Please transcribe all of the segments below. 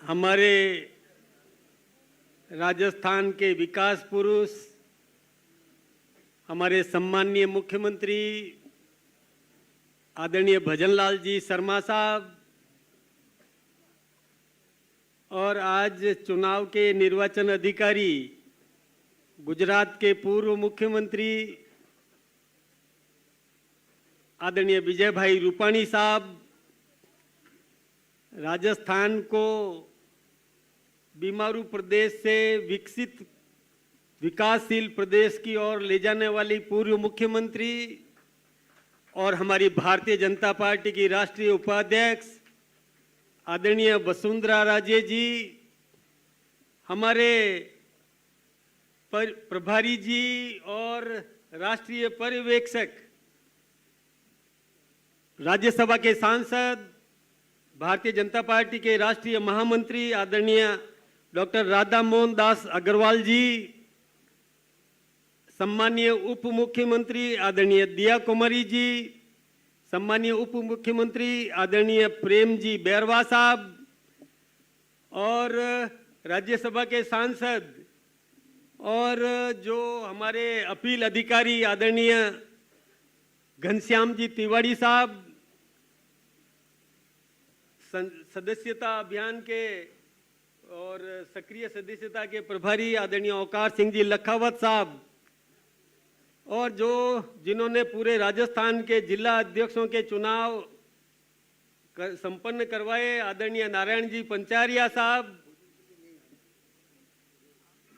हमारे राजस्थान के विकास पुरुष, हमारे सम्माननीय मुख्यमंत्री आदरणीय भजनलाल जी शर्मा साहब, और आज चुनाव के निर्वाचन अधिकारी गुजरात के पूर्व मुख्यमंत्री आदरणीय विजय भाई रूपाणी साहब, राजस्थान को बीमारू प्रदेश से विकसित विकासशील प्रदेश की ओर ले जाने वाली पूर्व मुख्यमंत्री और हमारी भारतीय जनता पार्टी की राष्ट्रीय उपाध्यक्ष आदरणीय वसुंधरा राजे जी, हमारे प्रभारी जी और राष्ट्रीय पर्यवेक्षक, राज्यसभा के सांसद, भारतीय जनता पार्टी के राष्ट्रीय महामंत्री आदरणीय डॉक्टर राधा मोहन दास अग्रवाल जी, सम्मानीय उप मुख्यमंत्री आदरणीय दिया कुमारी जी, सम्मानीय उप मुख्यमंत्री आदरणीय प्रेम जी बैरवा साहब, और राज्यसभा के सांसद और जो हमारे अपील अधिकारी आदरणीय घनश्याम जी तिवारी साहब, सदस्यता अभियान के और सक्रिय सदस्यता के प्रभारी आदरणीय अवकार सिंह जी लखावत साहब, और जिन्होंने पूरे राजस्थान के जिला अध्यक्षों के चुनाव संपन्न करवाए आदरणीय नारायण जी पंचारिया साहब,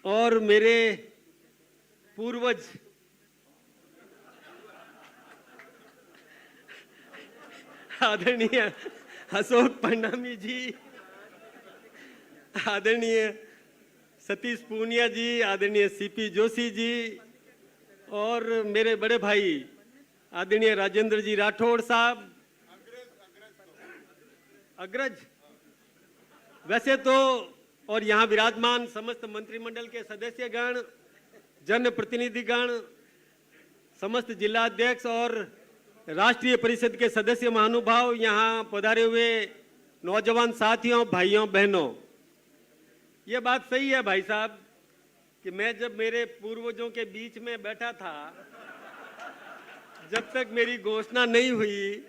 और मेरे पूर्वज आदरणीय अशोक पंडामी जी, आदरणीय सतीश पूनिया जी, आदरणीय सीपी जोशी जी, और मेरे बड़े भाई आदरणीय राजेंद्र जी राठौड़ साहब। अग्रज वैसे तो, और यहाँ विराजमान समस्त मंत्रिमंडल के सदस्यगण, जनप्रतिनिधिगण, समस्त जिला अध्यक्ष और राष्ट्रीय परिषद के सदस्य महानुभाव, यहाँ पधारे हुए नौजवान साथियों, भाइयों बहनों, ये बात सही है भाई साहब कि मैं जब मेरे पूर्वजों के बीच में बैठा था, जब तक मेरी घोषणा नहीं हुई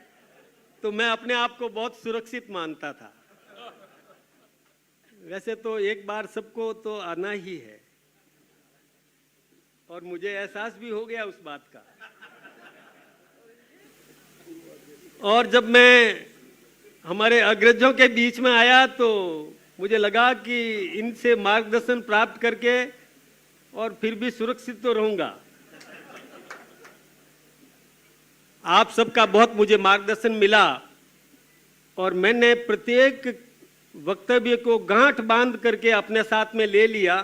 तो मैं अपने आप को बहुत सुरक्षित मानता था। वैसे तो एक बार सबको तो आना ही है, और मुझे एहसास भी हो गया उस बात का। और जब मैं हमारे अग्रजों के बीच में आया तो मुझे लगा कि इनसे मार्गदर्शन प्राप्त करके और फिर भी सुरक्षित तो रहूंगा। आप सबका बहुत मुझे मार्गदर्शन मिला, और मैंने प्रत्येक वक्तव्य को गांठ बांध करके अपने साथ में ले लिया,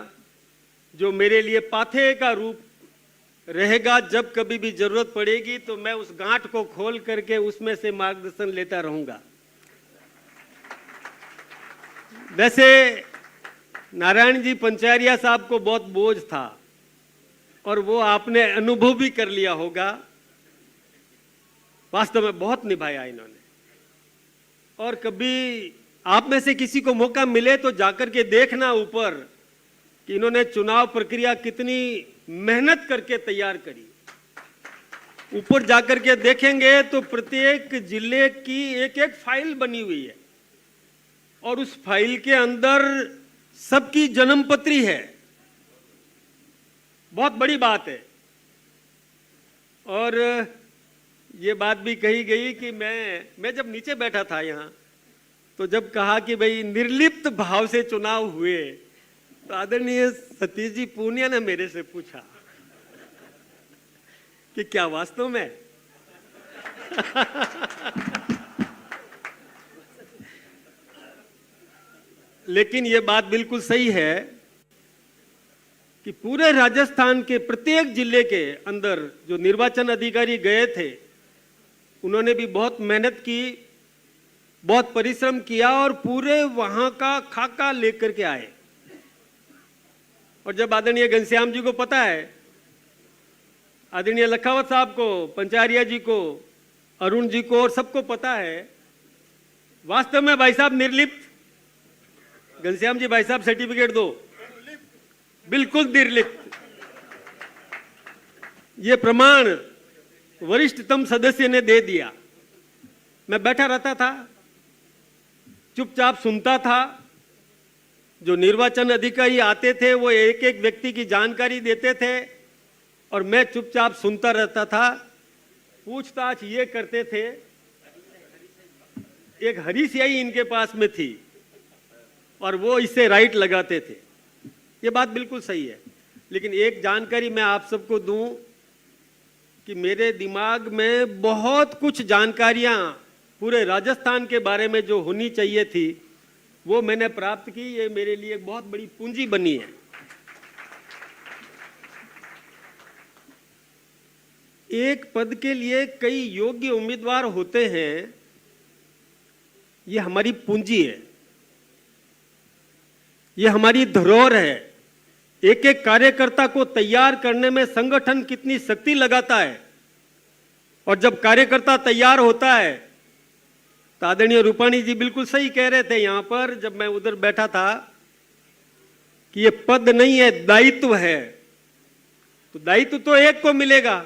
जो मेरे लिए पाथेय का रूप रहेगा। जब कभी भी जरूरत पड़ेगी तो मैं उस गांठ को खोल करके उसमें से मार्गदर्शन लेता रहूंगा। वैसे नारायण जी पंचारिया साहब को बहुत बोझ था, और वो आपने अनुभव भी कर लिया होगा। वास्तव में बहुत निभाया इन्होंने, और कभी आप में से किसी को मौका मिले तो जाकर के देखना ऊपर कि इन्होंने चुनाव प्रक्रिया कितनी मेहनत करके तैयार करी। ऊपर जाकर के देखेंगे तो प्रत्येक जिले की एक एक फाइल बनी हुई है, और उस फाइल के अंदर सबकी जन्मपत्री है। बहुत बड़ी बात है। और ये बात भी कही गई कि मैं जब नीचे बैठा था यहाँ, तो जब कहा कि भाई निर्लिप्त भाव से चुनाव हुए, तो आदरणीय सतीश जी पूनिया ने मेरे से पूछा कि क्या वास्तव में लेकिन ये बात बिल्कुल सही है कि पूरे राजस्थान के प्रत्येक जिले के अंदर जो निर्वाचन अधिकारी गए थे, उन्होंने भी बहुत मेहनत की, बहुत परिश्रम किया, और पूरे वहां का खाका लेकर के आए। और जब आदरणीय घनश्याम जी को पता है, आदरणीय लखावत साहब को, पंचारिया जी को, अरुण जी को और सबको पता है, वास्तव में भाई साहब निर्लिप्त घनश्याम जी भाई साहब सर्टिफिकेट दो, बिल्कुल निर्लिप्त। ये प्रमाण वरिष्ठतम सदस्य ने दे दिया। मैं बैठा रहता था, चुपचाप सुनता था। जो निर्वाचन अधिकारी आते थे वो एक एक व्यक्ति की जानकारी देते थे और मैं चुपचाप सुनता रहता था। पूछताछ ये करते थे। एक हरी स्याही इनके पास में थी और वो इससे राइट लगाते थे। ये बात बिल्कुल सही है, लेकिन एक जानकारी मैं आप सबको दूं कि मेरे दिमाग में बहुत कुछ जानकारियां पूरे राजस्थान के बारे में जो होनी चाहिए थी वो मैंने प्राप्त की। ये मेरे लिए एक बहुत बड़ी पूंजी बनी है। एक पद के लिए कई योग्य उम्मीदवार होते हैं, ये हमारी पूंजी है, ये हमारी धरोहर है। एक एक कार्यकर्ता को तैयार करने में संगठन कितनी शक्ति लगाता है, और जब कार्यकर्ता तैयार होता है तो आदरणीय रूपाणी जी बिल्कुल सही कह रहे थे यहां पर, जब मैं उधर बैठा था, कि ये पद नहीं है, दायित्व है। तो दायित्व तो एक को मिलेगा।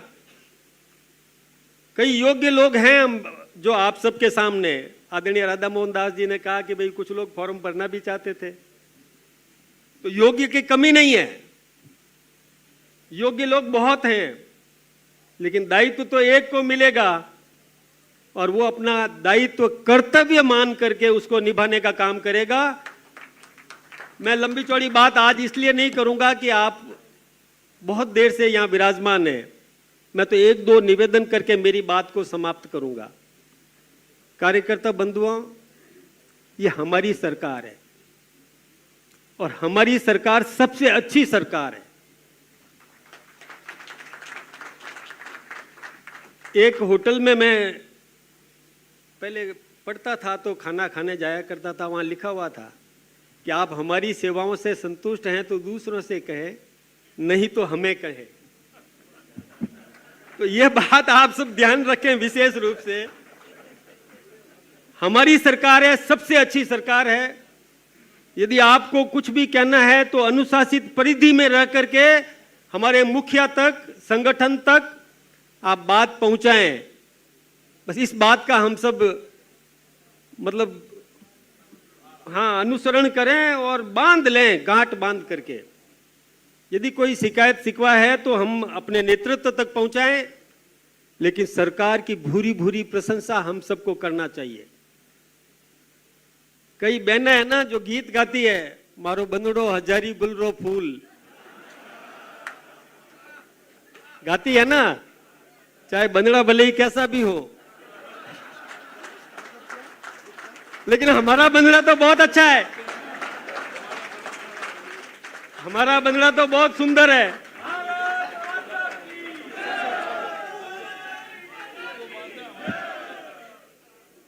कई योग्य लोग हैं जो आप सबके सामने। आदरणीय राधा मोहन दास जी ने कहा कि भाई कुछ लोग फॉर्म भरना भी चाहते थे, तो योग्य की कमी नहीं है, योग्य लोग बहुत हैं, लेकिन दायित्व तो एक को मिलेगा और वो अपना दायित्व कर्तव्य मान करके उसको निभाने का काम करेगा। मैं लंबी चौड़ी बात आज इसलिए नहीं करूंगा कि आप बहुत देर से यहां विराजमान हैं। मैं तो एक दो निवेदन करके मेरी बात को समाप्त करूंगा। कार्यकर्ता बंधुओं, ये हमारी सरकार है और हमारी सरकार सबसे अच्छी सरकार है। एक होटल में मैं पहले पढ़ता था तो खाना खाने जाया करता था, वहां लिखा हुआ था कि आप हमारी सेवाओं से संतुष्ट हैं तो दूसरों से कहें, नहीं तो हमें कहें। तो यह बात आप सब ध्यान रखें विशेष रूप से। हमारी सरकार है, सबसे अच्छी सरकार है। यदि आपको कुछ भी कहना है तो अनुशासित परिधि में रह करके हमारे मुखिया तक, संगठन तक आप बात पहुंचाएं। बस इस बात का हम सब मतलब अनुसरण करें और बांध लें, गांठ बांध करके। यदि कोई शिकायत शिकवा है तो हम अपने नेतृत्व तक पहुंचाएं, लेकिन सरकार की भूरी भूरी प्रशंसा हम सबको करना चाहिए। कई बहनें है ना जो गीत गाती है, मारो बंदड़ो हजारी गुलरो फूल, गाती है ना, चाहे बंदड़ा भले ही कैसा भी हो, लेकिन हमारा बंदड़ा तो बहुत अच्छा है, हमारा बंदड़ा तो बहुत सुंदर है।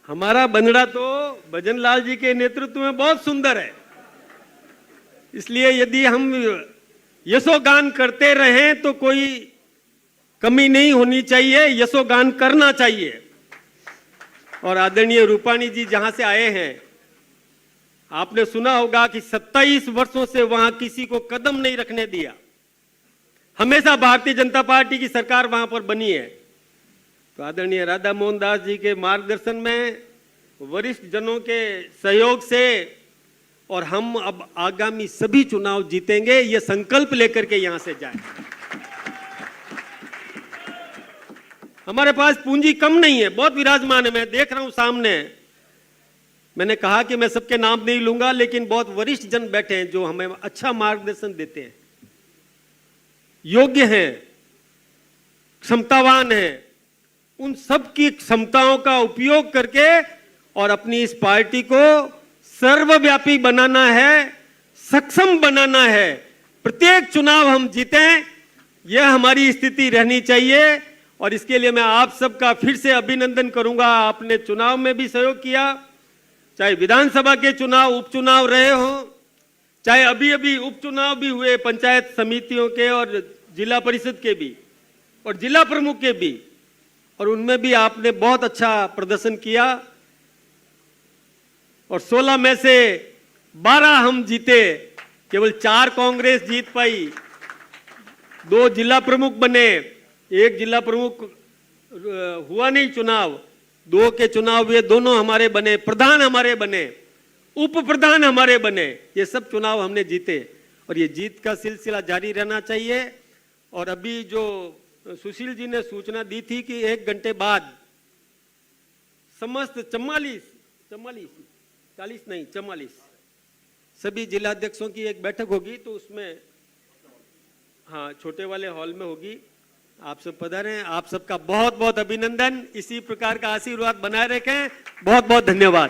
हमारा बंदड़ा तो भजन लाल जी के नेतृत्व में बहुत सुंदर है। इसलिए यदि हम यशोगान करते रहें तो कोई कमी नहीं होनी चाहिए, यशोगान करना चाहिए। और आदरणीय रूपाणी जी जहां से आए हैं, आपने सुना होगा कि 27 वर्षों से वहां किसी को कदम नहीं रखने दिया। हमेशा भारतीय जनता पार्टी की सरकार वहां पर बनी है। तो आदरणीय राधा मोहन दास जी के मार्गदर्शन में, वरिष्ठ जनों के सहयोग से, और हम अब आगामी सभी चुनाव जीतेंगे, ये संकल्प लेकर के यहां से जाए। हमारे पास पूंजी कम नहीं है, बहुत विराजमान है। मैं देख रहा हूं सामने, मैंने कहा कि मैं सबके नाम नहीं लूंगा, लेकिन बहुत वरिष्ठ जन बैठे हैं जो हमें अच्छा मार्गदर्शन देते हैं, योग्य हैं, क्षमतावान हैं। उन सब की क्षमताओं का उपयोग करके और अपनी इस पार्टी को सर्वव्यापी बनाना है, सक्षम बनाना है। प्रत्येक चुनाव हम जीतें, यह हमारी स्थिति रहनी चाहिए। और इसके लिए मैं आप सबका फिर से अभिनंदन करूंगा। आपने चुनाव में भी सहयोग किया, चाहे विधानसभा के चुनाव, उपचुनाव रहे हो, चाहे अभी अभी उपचुनाव भी हुए पंचायत समितियों के और जिला परिषद के भी और जिला प्रमुख के भी, और उनमें भी आपने बहुत अच्छा प्रदर्शन किया। और 16 में से 12 हम जीते, केवल 4 कांग्रेस जीत पाई, 2 जिला प्रमुख बने, 1 जिला प्रमुख हुआ नहीं चुनाव, 2 के चुनाव हुए, दोनों हमारे बने, प्रधान हमारे बने, उप प्रधान हमारे बने, ये सब चुनाव हमने जीते और ये जीत का सिलसिला जारी रहना चाहिए। और अभी जो सुशील जी ने सूचना दी थी कि 1 घंटे बाद समस्त 44 सभी जिलाध्यक्षों की एक बैठक होगी, तो उसमें हाँ छोटे वाले हॉल में होगी। आप सब पधारें। आप सबका बहुत बहुत अभिनंदन। इसी प्रकार का आशीर्वाद बनाए रखें। बहुत बहुत धन्यवाद।